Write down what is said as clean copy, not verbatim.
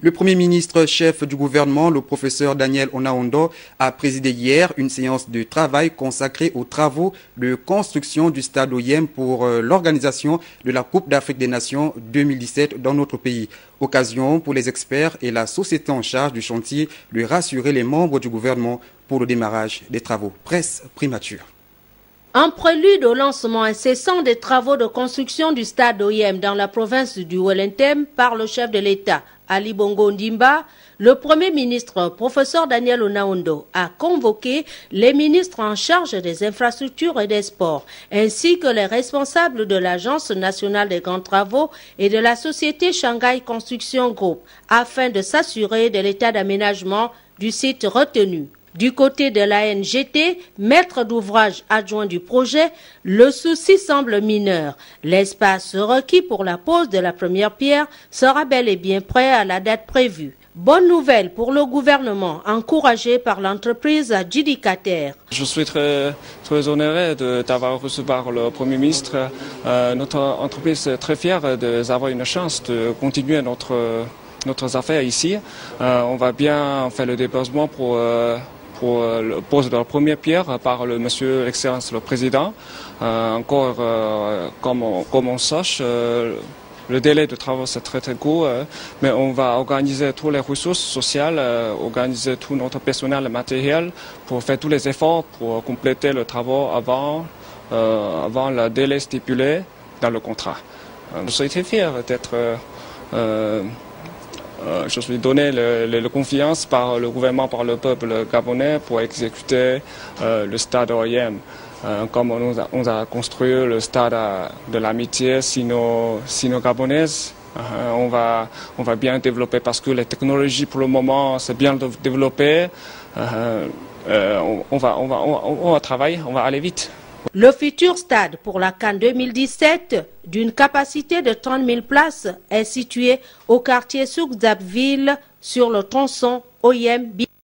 Le Premier ministre chef du gouvernement, le professeur Daniel Onaondo, a présidé hier une séance de travail consacrée aux travaux de construction du stade OIM pour l'organisation de la Coupe d'Afrique des Nations 2017 dans notre pays. Occasion pour les experts et la société en charge du chantier de rassurer les membres du gouvernement pour le démarrage des travaux. Presse primature. En prélude au lancement incessant des travaux de construction du stade OIM dans la province du Wellington par le chef de l'État, Ali Bongo Ondimba, le Premier ministre, professeur Daniel Onaondo, a convoqué les ministres en charge des infrastructures et des sports, ainsi que les responsables de l'Agence nationale des grands travaux et de la société Shanghai Construction Group, afin de s'assurer de l'état d'aménagement du site retenu. Du côté de l'ANGT, maître d'ouvrage adjoint du projet, le souci semble mineur. L'espace requis pour la pose de la première pierre sera bel et bien prêt à la date prévue. Bonne nouvelle pour le gouvernement, encouragé par l'entreprise adjudicataire. Je suis très honoré d'avoir reçu par le Premier ministre. Notre entreprise est très fière d'avoir une chance de continuer notre affaire ici. On va bien faire le déplacement pour le pose de la première pierre par le monsieur l'excellence le président. Encore comme on sache, le délai de travaux c'est très court, mais on va organiser toutes les ressources sociales, organiser tout notre personnel et matériel pour faire tous les efforts pour compléter le travaux avant le délai stipulé dans le contrat. Je suis très fier d'être je suis donné la confiance par le gouvernement, par le peuple gabonais pour exécuter le stade OIM. Comme on a construit le stade de l'amitié sino-gabonaise, on va bien développer parce que les technologies pour le moment c'est bien développé. On va travailler, on va aller vite. Le futur stade pour la CAN 2017, d'une capacité de 30 000 places, est situé au quartier Soukzabville sur le tronçon OIM.